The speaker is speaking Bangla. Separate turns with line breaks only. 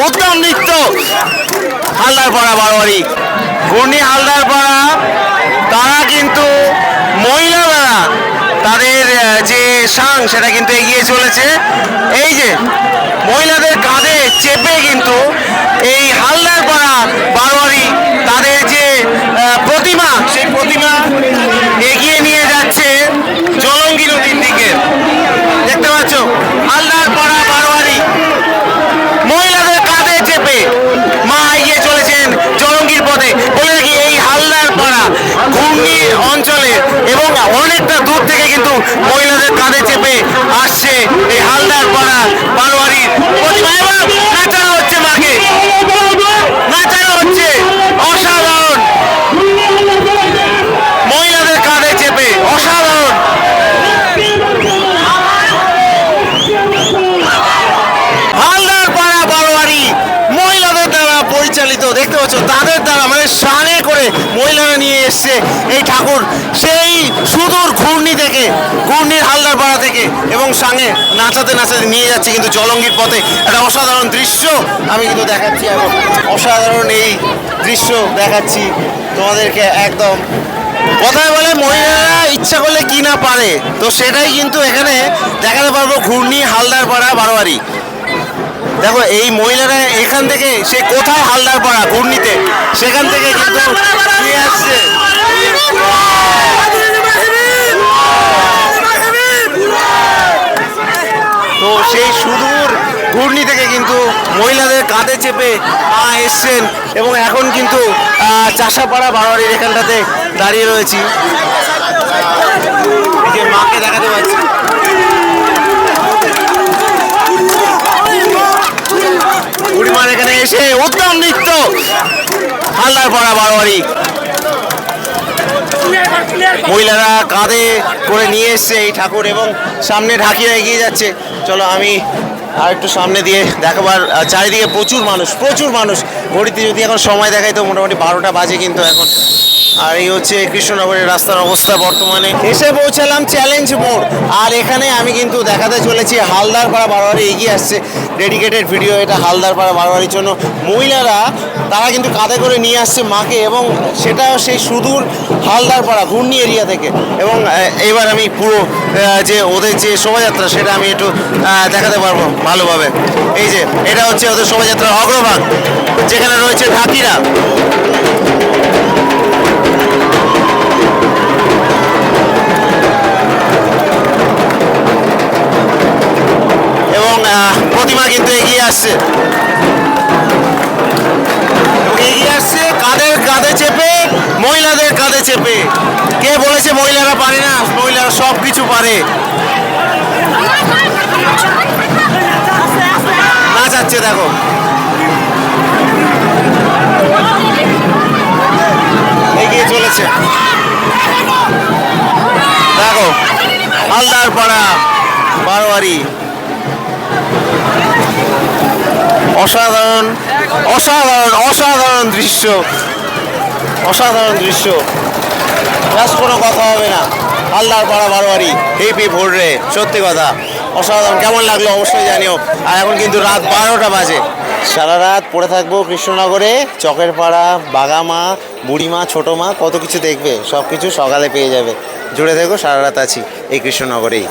উত্তম নৃত্য হালদারপাড়া বারোয়ারি। ঘূর্ণি হালদারপাড়া তারা কিন্তু মহিলারা তাদের যে সাং সেটা কিন্তু এগিয়ে চলেছে। এই যে মহিলাদের কাঁধে চেপে কিন্তু এই হালদারপাড়া বারোয়ারি তাদের যে প্রতিমা সেই প্রতিমা এগিয়ে নিয়ে যাচ্ছে জলঙ্গি নদীর দিকে। দেখতে পাচ্ছ হালদারপাড়া বারোয়ারি মহিলাদের কাঁধে চেপে মা এগিয়ে চলেছেন জলঙ্গির পথে। বলে রাখি এই হালদারপাড়া ঘূর্ণি অঞ্চলে এবং অনেকটা দূর থেকে কিন্তু মহিলাদের কাঁধে চেপে আসছে এই হালদারপাড়া বারোয়ারির প্রতিমা। এবং নাচানো হচ্ছে মাকে, নাচানো হচ্ছে অসাধারণ মহিলাদের কাঁধে চেপে, অসাধারণ। হালদারপাড়া বারোয়ারি মহিলাদের দ্বারা পরিচালিত। দেখতে পাচ্ছ তাদের দ্বারা মানে সানে করে মহিলারা নিয়ে এসছে এই ঠাকুর সেই সুদূর ঘূর্ণি থেকে, ঘূর্ণির হালদারপাড়া থেকে, এবং সাঙে নাচাতে নাচাতে নিয়ে যাচ্ছে কিন্তু জলঙ্গির পথে। একটা অসাধারণ দৃশ্য আমি কিন্তু দেখাচ্ছি এখন, অসাধারণ এই দৃশ্য দেখাচ্ছি তোমাদেরকে। একদম কথায় বলে মহিলারা ইচ্ছা করলে কি না পারে, তো সেটাই কিন্তু এখানে দেখাতে পারবো ঘূর্ণি হালদারপাড়া বারোয়ারি। দেখো এই মহিলারা এখান থেকে সে কোথায় হালদারপাড়া ঘূর্ণিতে সেখান থেকে কিন্তু নিয়ে আসছে। তো সেই সুদূর ঘূর্ণি থেকে কিন্তু মহিলাদের কাঁধে চেপে এসছেন এবং এখন কিন্তু চাষাপাড়া বারোয়ারির এখানটাতে দাঁড়িয়ে রয়েছি, যে মাকে দেখাতে পাচ্ছি। বুড়িমার এখানে এসে উত্তম নৃত্য হালদারপাড়া বারোয়ারি মহিলারা কাঁধে করে নিয়ে এসছে এই ঠাকুর এবং সামনে ঢাকিয়ে এগিয়ে যাচ্ছে। চলো আমি আর একটু সামনে দিয়ে দেখাবার। চারিদিকে প্রচুর মানুষ, প্রচুর মানুষ। ঘড়িতে যদি এখন সময় দেখাই তো মোটামুটি 12টা বাজে কিন্তু এখন। আর এই হচ্ছে কৃষ্ণনগরের রাস্তার অবস্থা বর্তমানে। এসে পৌঁছালাম চ্যালেঞ্জ মোড়, আর এখানে আমি কিন্তু দেখাতে চলেছি হালদারপাড়া বারোয়ারি এগিয়ে আসছে। ডেডিকেটেড ভিডিও এটা হালদারপাড়া বারোয়ারির জন্য। মহিলারা তারা কিন্তু কাঁধে করে নিয়ে আসছে মাকে, এবং সেটাও সেই সুদূর হালদারপাড়া ঘূর্ণি এরিয়া থেকে। এবং এবার আমি পুরো যে ওদের যে শোভাযাত্রা সেটা আমি একটু দেখাতে পারবো ভালোভাবে। এই যে এটা হচ্ছে ওদের শোভাযাত্রার অগ্রভাগ, যেখানে রয়েছে ঢাকিরা। এবং প্রতিমা কিন্তু এগিয়ে আসছে, এগিয়ে আসছে কাঁধের কাঁধে চেপে, মহিলাদের কাঁধে চেপে। কে বলেছে মহিলারা পারে না? মহিলারা সব কিছু পারে। নাচাচ্ছে দেখো, এগিয়ে চলেছে দেখো হালদারপাড়া বারোয়ারি। অসাধারণ অসাধারণ অসাধারণ দৃশ্য, অসাধারণ দৃশ্য, ব্যাস কোনো কথা হবে না। হালদারপাড়া বারোয়ারি হেপি ভোরে, সত্যি কথা অসাধারণ। কেমন লাগলো অবশ্যই জানিও। আর এখন কিন্তু রাত 12টা বাজে। সারা রাত পড়ে থাকবো কৃষ্ণনগরে, চকের পাড়া, বাগামা, বুড়িমা, ছোটো মা, কত কিছু দেখবে। সব কিছু সকালে পেয়ে যাবে। জুড়ে দেখো, সারা রাত আছি এই কৃষ্ণনগরেই।